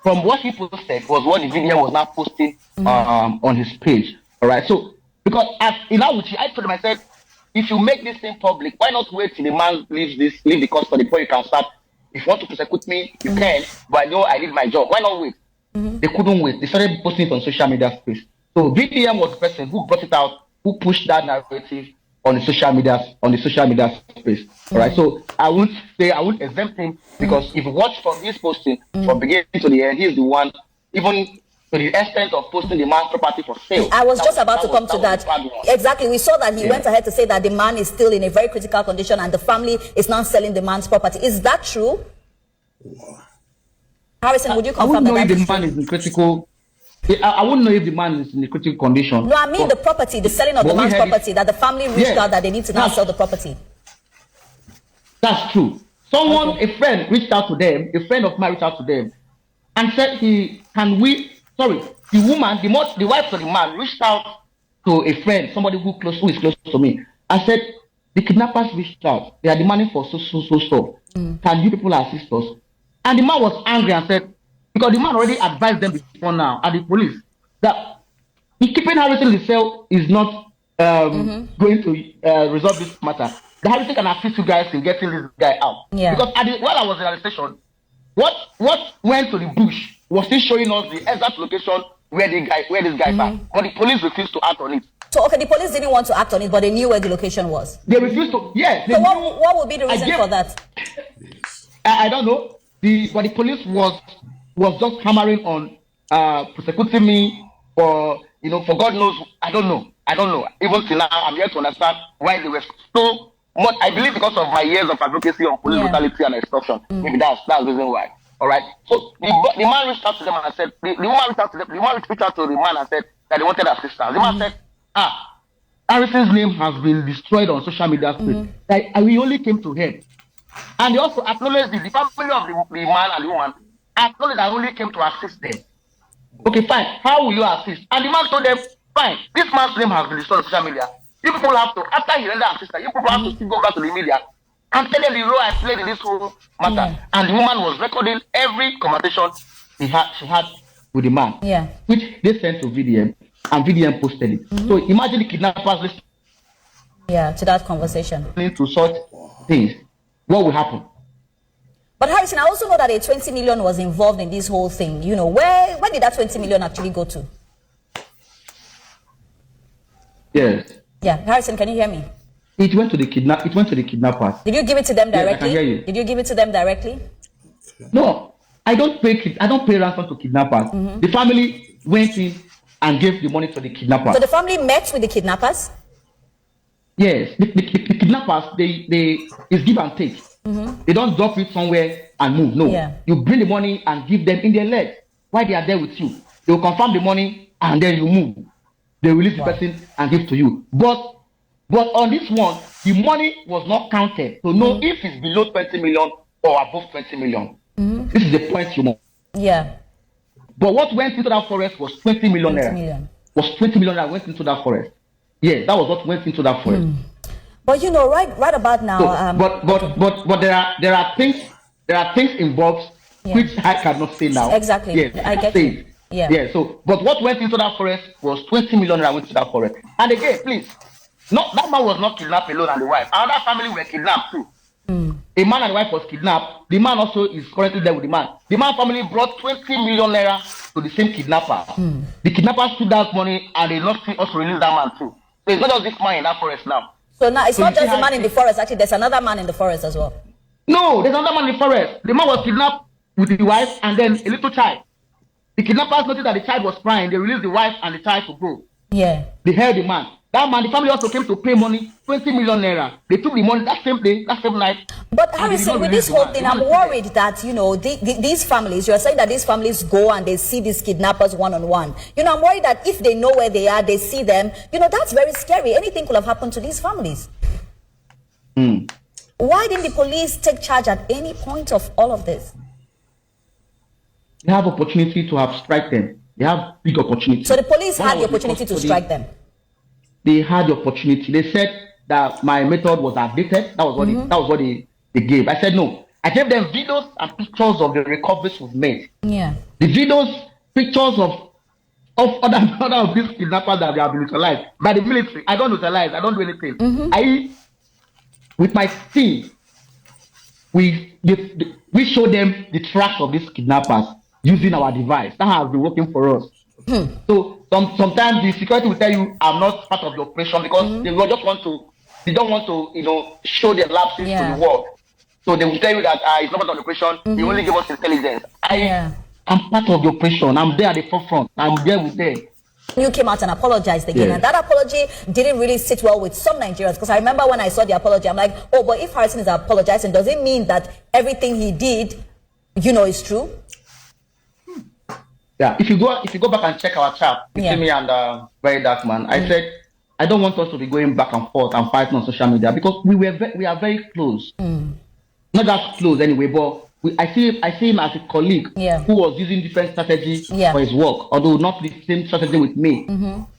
from what he posted was what the video was now posting on his page. All right. So because as in Awuchi, I told him, I said, if you make this thing public, why not wait till the man leave the custody before you can start? If you want to persecute me, you can, but I know I did my job. Why not wait? They couldn't wait. They started posting it on social media space. So VDM was the person who brought it out, who pushed that narrative on the social media space. All right. So I won't exempt him, because if you watch from his posting from beginning to the end, he's the one, even to the extent of posting the man's property for sale. I was just about to come to that. Exactly. We saw that he went ahead to say that the man is still in a very critical condition and the family is not selling the man's property. Is that true? Harrison, would you confirm that? I wouldn't know if the man is in critical. I wouldn't know if the man is in a critical condition. No, I mean the property, the selling of the man's property, that the family reached out that they need to now sell the property. That's true. Someone, a friend reached out to them, a friend of mine reached out to them and said, the wife of the man reached out to a friend, somebody who is close to me, and said, the kidnappers reached out. They are demanding for so. Can you people assist us? And the man was angry and said, because the man already advised them before now, at the police, that keeping Harrison in the cell is not going to resolve this matter. The Harrison can assist you guys in getting this guy out. Yeah. Because while I was in the station, what went to the bush was still showing us the exact location where this guy are. But the police refused to act on it. So okay, the police didn't want to act on it, but they knew where the location was. They refused to. Yes. So what would be the reason for that? I don't know. But the police was just hammering on persecuting me for God knows. I don't know. Even till now, I'm yet to understand why they were so much. I believe because of my years of advocacy on police brutality and extortion. Maybe that's the reason why. All right. So the man reached out to them and said, the woman reached out to them. The woman reached out to the man and said that they wanted assistance. The man said, Harrison's name has been destroyed on social media space. Like, we only came to him. And they also acknowledged the family of the man and the woman acknowledged that only came to assist them. Okay, fine. How will you assist? And the man told them, fine, this man's name has been destroyed on social media. You people have to, after he rendered assistance, you people have to still go back to the media and tell them the role I played in this whole matter. And the woman was recording every conversation she had with the man, which they sent to VDM, and VDM posted it. So imagine the kidnappers listening to that conversation. To such things. What will happen? But Harrison, I also know that a 20 million was involved in this whole thing. You know, where did that 20 million actually go to? Yes. Yeah, Harrison, can you hear me? It went to the kidnappers. Did you give it to them directly? Yes, I can hear you. Did you give it to them directly? No, I don't pay ransom to kidnappers. The family went in and gave the money to the kidnappers. So the family met with the kidnappers? Yes, the kidnappers, it's give and take. They don't drop it somewhere and move. No, you bring the money and give them in their legs while they are there with you. They will confirm the money and then you move. They release the person and give to you. But on this one, the money was not counted to know if it's below 20 million or above 20 million. This is the point you know. Yeah. But what went into that forest was 20 million naira. Was 20 million naira went into that forest. Yes, that was what went into that forest. But you know, right about now. So, but there are things involved which I cannot say now. Exactly. Yes, I get it. Yeah. Yeah. So, but what went into that forest was 20 million naira went into that forest. And again, please, that man was not kidnapped alone and the wife. Another family were kidnapped too. A man and wife was kidnapped. The man also is currently there with the man. The man family brought 20 million naira to the same kidnapper. The kidnappers took that money and they not also release that man too. So it's not just this man in that forest now. So now it's not just the man in the forest. Actually, there's another man in the forest as well. No, there's another man in the forest. The man was kidnapped with the wife and then a little child. The kidnappers noticed that the child was crying. They released the wife and the child to go. Yeah. They held the man. That man, the family also came to pay money, 20 million naira. They took the money that same day, that same night. But Harrison, with this whole thing, I'm worried that, you know, these families, you're saying that these families go and they see these kidnappers one-on-one. You know, I'm worried that if they know where they are, they see them, you know, that's very scary. Anything could have happened to these families. Why didn't the police take charge at any point of all of this? They have opportunity to have strike them. They have big opportunity. So the police had the opportunity to strike them? They had the opportunity. They said that my method was outdated. That was what they gave. I said no. I gave them videos and pictures of the recoveries we've made. Yeah. The videos, pictures of other of these kidnappers that they have been neutralized by the military. I don't neutralize. I don't do anything. With my team, we show them the tracks of these kidnappers using our device. That has been working for us. So sometimes the security will tell you I'm not part of the operation because they don't want to show their lapses to the world. So they will tell you that it's not part of the operation. They only give us intelligence. I'm part of the operation. I'm there at the forefront. I'm there with them. You came out and apologized again, and that apology didn't really sit well with some Nigerians, because I remember when I saw the apology, I'm like, oh, but if Harrison is apologizing, does it mean that everything he did, is true? Yeah, if you go back and check our chat between me and VeryDarkMan, I said I don't want us to be going back and forth and fighting on social media because we are very close. Not that close anyway, but I see him as a colleague who was using different strategies for his work, although not the same strategy with me.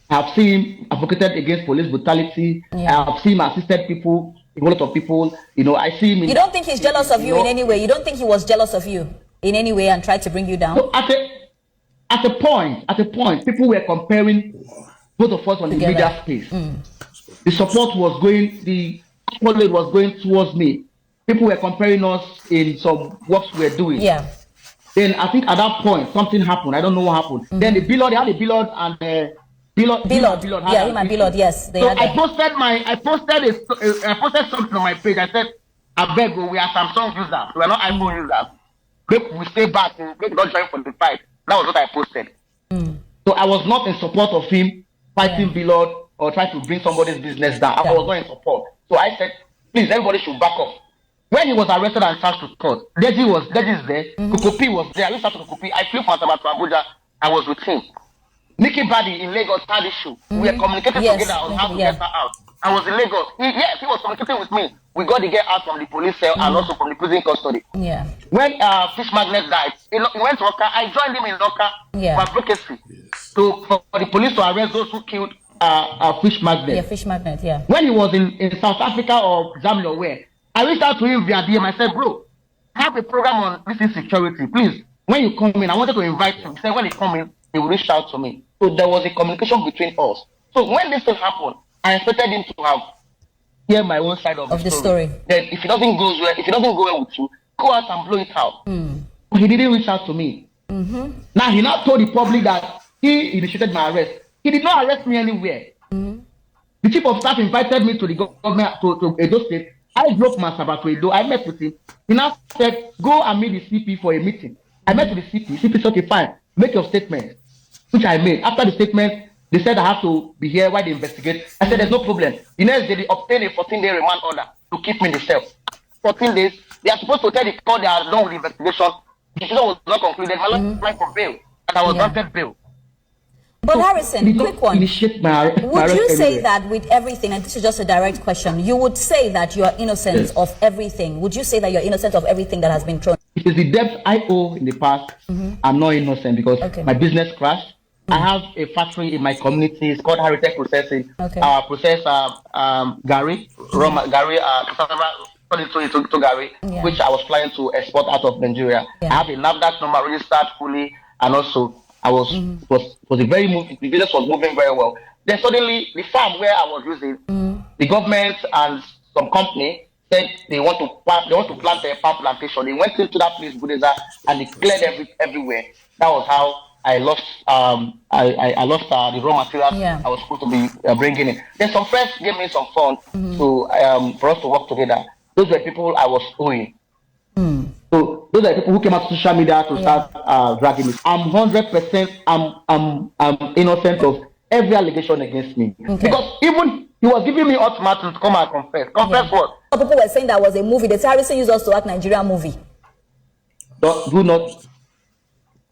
I have seen him advocated against police brutality. I have seen him assisted people, a lot of people. I see him. You don't think he's jealous of you in any way? You don't think he was jealous of you in any way and tried to bring you down? So at a point, people were comparing both of us on the media space. The support was going, the accolade was going towards me. People were comparing us in some works we were doing. Then I think at that point something happened. I don't know what happened. Then they had a billboard and Billboard. Him and Billboard, yes. So I posted something on my page. I said, I beg you, we are Samsung users. We are not iPhone users. We stay back. We don't join for the fight. That was what I posted. So I was not in support of him fighting Billboard or trying to bring somebody's business down. I was not in support. So I said, please, everybody should back up. When he was arrested and charged to court, Deji is there, Kokopi was there. I reached out to Kokopi. I flew from Asaba to Abuja. I was with him. Nikki Badi in Lagos had issue. We were communicating together on how to get her out. I was in Lagos. He was communicating with me. We got the girl out from the police cell and also from the prison custody. When Fish Magnet died, he went to Oka. I joined him in Oka for advocacy. So for the police to arrest those who killed Fish Magnet. Fish Magnet, When he was in South Africa or Zambia or where, I reached out to him via DM. I said, bro, I have a program on this insecurity. Please, when you come in, I wanted to invite him. He said, when he come in, he will reach out to me. So there was a communication between us. So when this thing happened, I expected him to have hear my own side of the story. Then if it doesn't go well with you, go out and blow it out. But he didn't reach out to me. Now he told the public that he initiated my arrest. He did not arrest me anywhere. The chief of staff invited me to the government to Edo State. I drove my Sabbath to Edo. I met with him. He now said, go and meet the CP for a meeting. I met with the CP. CP said, okay, fine. Make your statement. Which I made. After the statement, they said I have to be here while they investigate. I said, there's no problem. The next day, they obtained a 14-day remand order to keep me in the cell. 14 days. They are supposed to tell the court they are done with the investigation. The decision was not concluded. My lawyer applied for bail. And I was granted bail. But so, Harrison, quick one. Would you say that with everything, and this is just a direct question, you would say that you are innocent of everything? Would you say that you're innocent of everything that has been thrown? It is the debt I owe in the past. I'm not innocent because my business crashed. I have a factory in my community. It's called Heritage Processing. Process Gary, cassava, to Gary, which I was planning to export out of Nigeria. I have a NAFDAC number registered fully, and also I was a very the business was moving very well. Then suddenly the farm where I was using, the government and some company said they want to plant a palm plantation. They went into that place, Buddha, and they cleared everywhere. That was how I lost I lost the raw materials I was supposed to be bringing in. Then some friends gave me some funds for us to work together. Those were people I was owing. So those are people who came out to social media to start dragging me. I'm 100%. I'm innocent of every allegation against me because even he was giving me ultimatum to come and confess. Confess what? People were saying that was a movie. The Harrison used us to act Nigerian movie. Do not.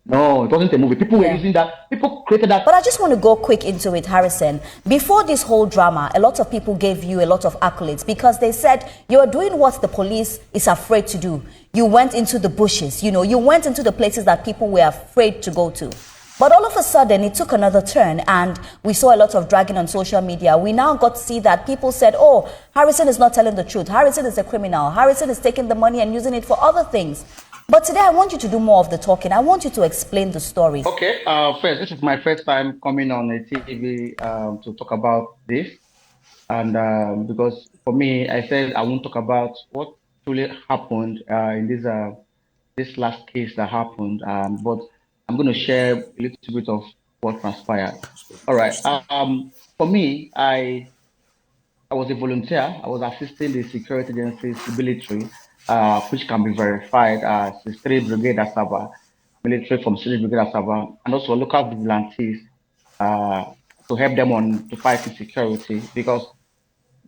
No, it wasn't a movie. People were using that. People created that. But I just want to go quick into it, Harrison. Before this whole drama, a lot of people gave you a lot of accolades because they said you are doing what the police is afraid to do. You went into the bushes. You went into the places that people were afraid to go to. But all of a sudden, it took another turn, and we saw a lot of dragging on social media. We now got to see that people said, oh, Harrison is not telling the truth. Harrison is a criminal. Harrison is taking the money and using it for other things. But today, I want you to do more of the talking. I want you to explain the story. Okay, first, this is my first time coming on a TV to talk about this. And because for me, I said I won't talk about what truly happened in this last case that happened, but I'm going to share a little bit of what transpired. All right. For me, I was a volunteer. I was assisting the security agencies, the military, which can be verified as the State Brigade Asaba, military from State Brigade Asaba, and also local vigilantes to help them on to fight insecurity. Because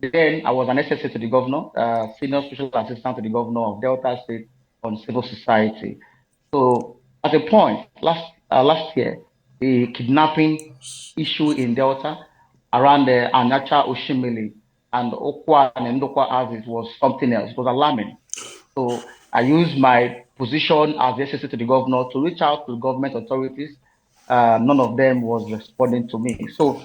then I was an SSA to the governor, senior special assistant to the governor of Delta State on civil society. So at a point last year, the kidnapping issue in Delta around the Anacha Oshimili and Okwa and Ndokwa houses was something else. It was alarming. So I used my position as the SSA to the governor to reach out to government authorities. None of them was responding to me. So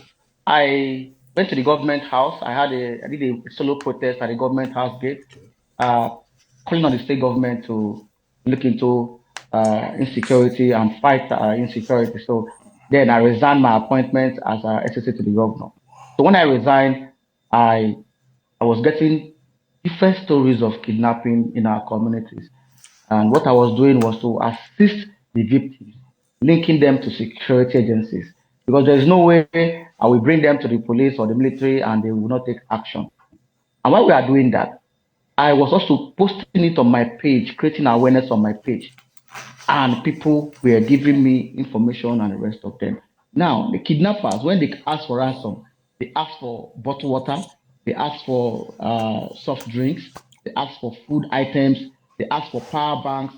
I went to the government house. I did a solo protest at the government house gate, calling on the state government to look into insecurity and fight insecurity. So then I resigned my appointment as SSA to the governor. So when I resigned, I was getting different stories of kidnapping in our communities. And what I was doing was to assist the victims, linking them to security agencies. Because there's no way I will bring them to the police or the military and they will not take action. And while we are doing that, I was also posting it on my page, creating awareness on my page. And people were giving me information and the rest of them. Now, the kidnappers, when they ask for ransom, they ask for bottled water, they ask for soft drinks, they ask for food items, they ask for power banks,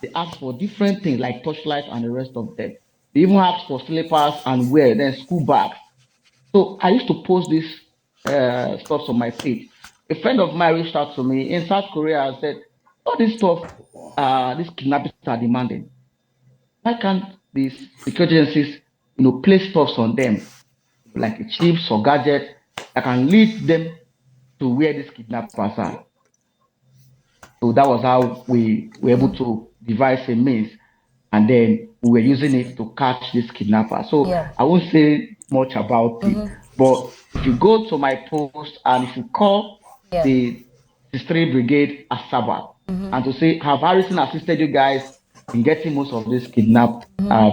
they ask for different things like torchlights and the rest of them. They even ask for slippers and wear, then school bags. So I used to post this stuff on my page. A friend of mine reached out to me in South Korea and said, all this stuff these kidnappers are demanding, why can't these security agencies, place stuffs on them, like chips or gadgets that can lead them to where these kidnappers are? So that was how we were able to devise a means, and then we were using it to catch this kidnapper. So I won't say much about it, but if you go to my post and if you call the History Brigade Asaba and to say, have Harrison assisted you guys in getting most of these kidnapped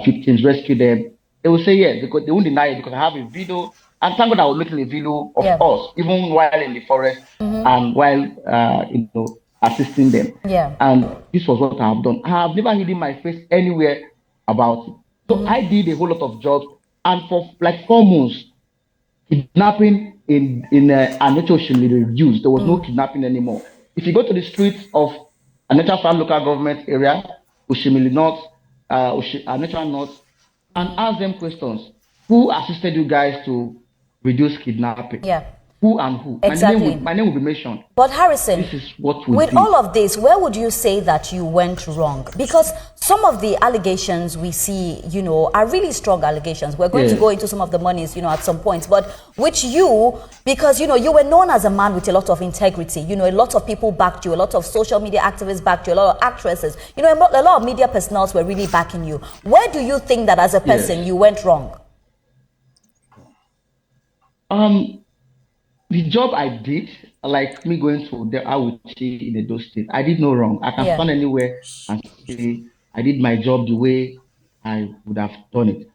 victims, rescue them, they will say yes, because they won't deny it, because I have a video. And thank God I was making a video of us, even while in the forest and while assisting them. And this was what I have done. I have never hidden my face anywhere about it. So I did a whole lot of jobs, and for like 4 months, kidnapping in Anacha Oshimili reduced. There was no kidnapping anymore. If you go to the streets of Anacha Farm local government area, Oshimili North, Anacha North, and ask them questions. Who assisted you guys to reduce kidnapping? Who and who? Exactly. My name will be mentioned. But Harrison, this is what we with did. all of this, where would you say that you went wrong? Because some of the allegations we see, are really strong allegations. We're going to go into some of the monies, at some points. But which you, because, you were known as a man with a lot of integrity. A lot of people backed you. A lot of social media activists backed you. A lot of actresses. A lot of media personnel were really backing you. Where do you think that as a person you went wrong? The job I did, like me going to the Awuchi in Edo State, I did no wrong. I can stand anywhere and say I did my job the way I would have done it.